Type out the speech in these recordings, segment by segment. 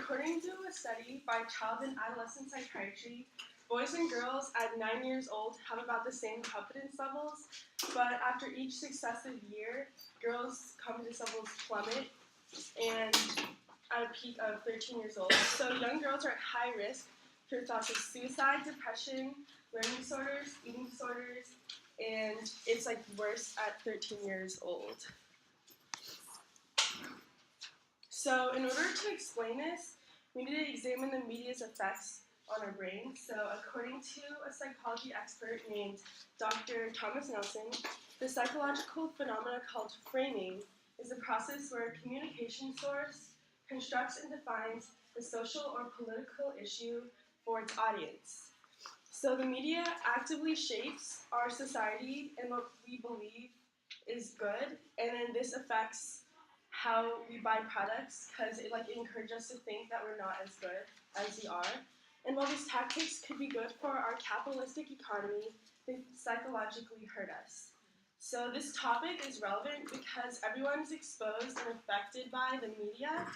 according to a study by Child and Adolescent Psychiatry, boys and girls at 9 years old have about the same confidence levels, but after each successive year, girls' confidence levels plummet and at a peak of 13 years old. So young girls are at high risk for thoughts of suicide, depression, learning disorders, eating disorders, and it's like worse at 13 years old. So in order to explain this, we need to examine the media's effects on our brain. So according to a psychology expert named Dr. Thomas Nelson, the psychological phenomena called framing is a process where a communication source constructs and defines the social or political issue for its audience. So the media actively shapes our society and what we believe is good, and then this affects how we buy products because it encourages us to think that we're not as good as we are. And while these tactics could be good for our capitalistic economy, they psychologically hurt us. So this topic is relevant because everyone is exposed and affected by the media,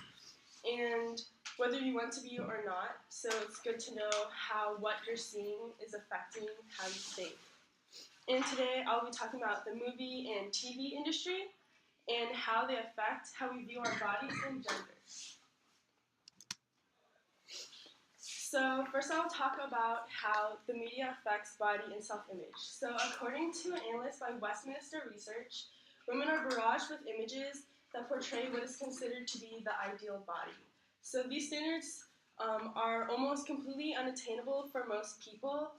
and whether you want to be or not, so it's good to know how what you're seeing is affecting how you think. And today I'll be talking about the movie and TV industry and how they affect how we view our bodies and genders. So first I'll talk about how the media affects body and self-image. So according to an analyst by Westminster Research, women are barraged with images that portray what is considered to be the ideal body. So these standards are almost completely unattainable for most people,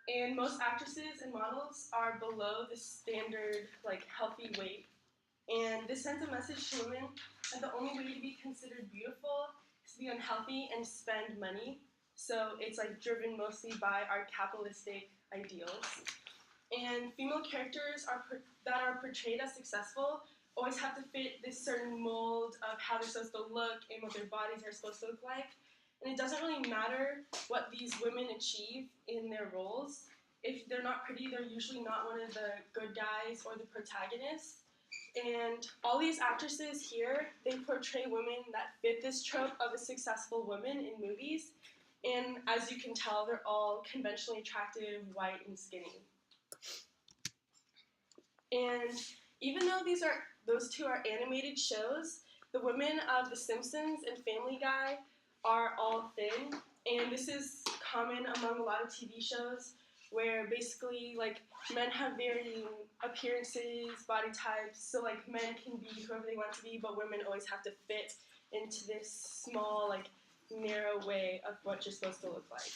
and most actresses and models are below the standard healthy weight. And this sends a message to women that the only way to be considered beautiful is to be unhealthy and spend money. So it's driven mostly by our capitalistic ideals. And female characters that are portrayed as successful always have to fit this certain mold of how they're supposed to look and what their bodies are supposed to look like. And it doesn't really matter what these women achieve in their roles. If they're not pretty, they're usually not one of the good guys or the protagonists. And all these actresses here, they portray women that fit this trope of a successful woman in movies. And as you can tell, they're all conventionally attractive, white, and skinny. And even though those two are animated shows, the women of The Simpsons and Family Guy are all thin. And this is common among a lot of TV shows where basically men have varying appearances, body types, so men can be whoever they want to be, but women always have to fit into this small narrow way of what you're supposed to look like.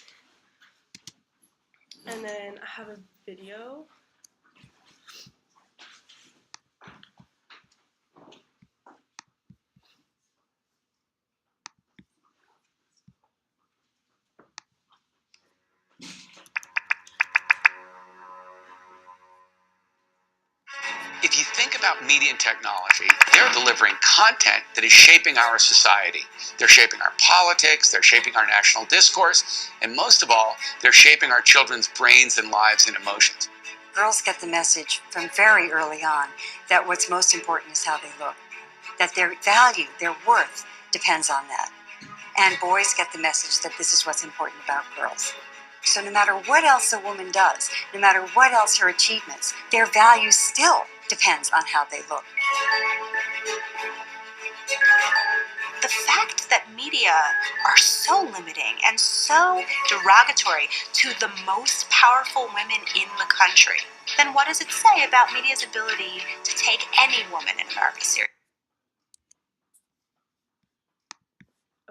And then I have a video. If you think about media and technology, they're delivering content that is shaping our society. They're shaping our politics, they're shaping our national discourse, and most of all, they're shaping our children's brains and lives and emotions. Girls get the message from very early on that what's most important is how they look, that their value, their worth depends on that. And boys get the message that this is what's important about girls. So no matter what else a woman does, no matter what else her achievements, their value still depends on how they look. The fact that media are so limiting and so derogatory to the most powerful women in the country, then what does it say about media's ability to take any woman in America seriously?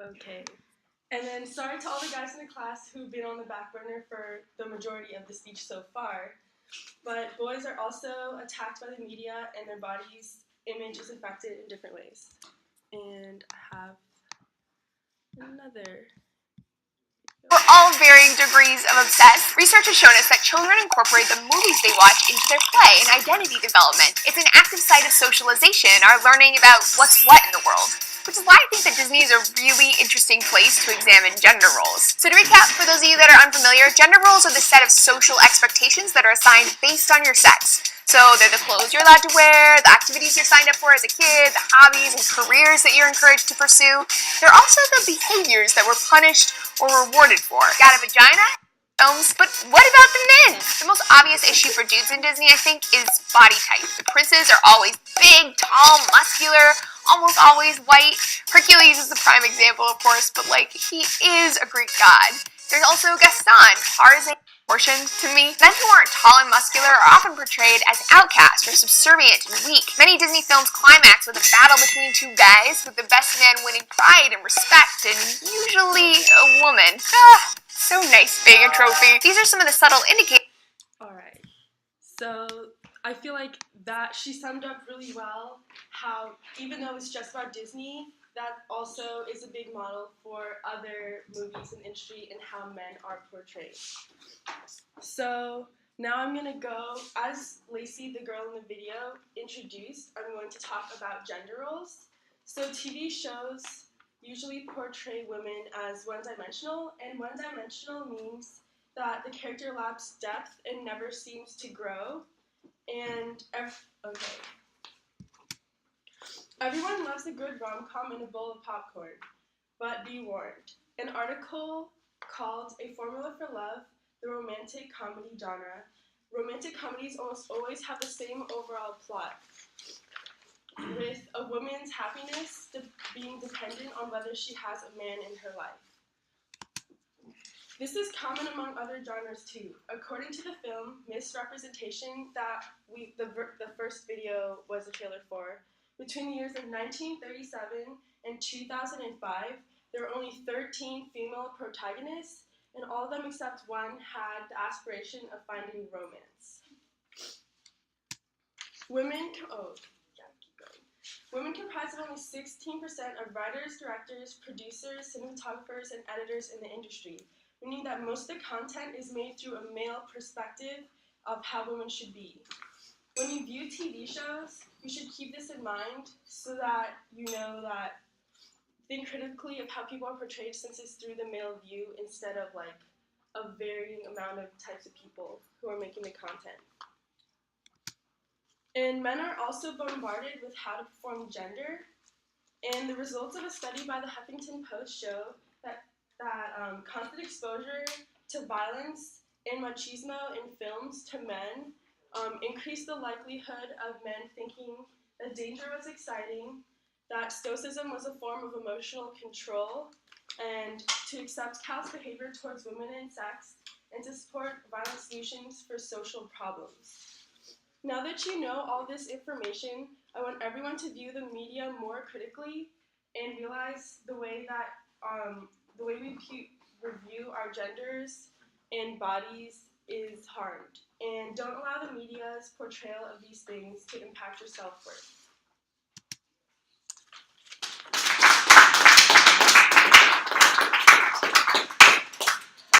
Okay. And then sorry to all the guys in the class who've been on the back burner for the majority of the speech so far, but boys are also attacked by the media and their body's image is affected in different ways. And I have another. We're all varying degrees of obsessed. Research has shown us that children incorporate the movies they watch into their play and identity development. It's an active site of socialization, our learning about what's what in the world. which is why I think that Disney is a really interesting place to examine gender roles. So to recap, for those of you that are unfamiliar, gender roles are the set of social expectations that are assigned based on your sex. So they're the clothes you're allowed to wear, the activities you're signed up for as a kid, the hobbies and careers that you're encouraged to pursue. They're also the behaviors that we're punished or rewarded for. Got a vagina? But what about the men? The most obvious issue for dudes in Disney, I think, is body type. The princes are always big, tall, muscular, almost always white. Hercules is the prime example, of course, but he is a Greek god. There's also Gaston, Tarzan. To me, men who aren't tall and muscular are often portrayed as outcast or subservient and weak. Many Disney films climax with a battle between two guys, with the best man winning pride and respect, and usually a woman. So nice being a trophy. These are some of the subtle indicators. Alright, so I feel like that she summed up really well how, even though it's just about Disney, that also is a big model for other movies in the industry and how men are portrayed. So now I'm going to go, as Lacey, the girl in the video, introduced, I'm going to talk about gender roles. So TV shows usually portray women as one-dimensional, and one-dimensional means that the character lacks depth and never seems to grow. And everyone loves a good rom-com and a bowl of popcorn, but be warned. An article called A Formula for Love, the romantic comedy genre. Romantic comedies almost always have the same overall plot, with a woman's happiness being dependent on whether she has a man in her life. This is common among other genres too. According to the film Misrepresentation that the first video was a trailer for, between the years of 1937 and 2005, there were only 13 female protagonists, and all of them except one had the aspiration of finding romance. Women comprise of only 16% of writers, directors, producers, cinematographers, and editors in the industry, meaning that most of the content is made through a male perspective of how women should be. When you view TV shows, you should keep this in mind so that you know that think critically of how people are portrayed, since it's through the male view instead of a varying amount of types of people who are making the content. And men are also bombarded with how to perform gender, and the results of a study by the Huffington Post show that constant exposure to violence and machismo in films to men increased the likelihood of men thinking that danger was exciting, that stoicism was a form of emotional control, and to accept callous behavior towards women and sex, and to support violent solutions for social problems. Now that you know all this information, I want everyone to view the media more critically and realize the way we review our genders and bodies is harmed. And don't allow the media's portrayal of these things to impact your self-worth.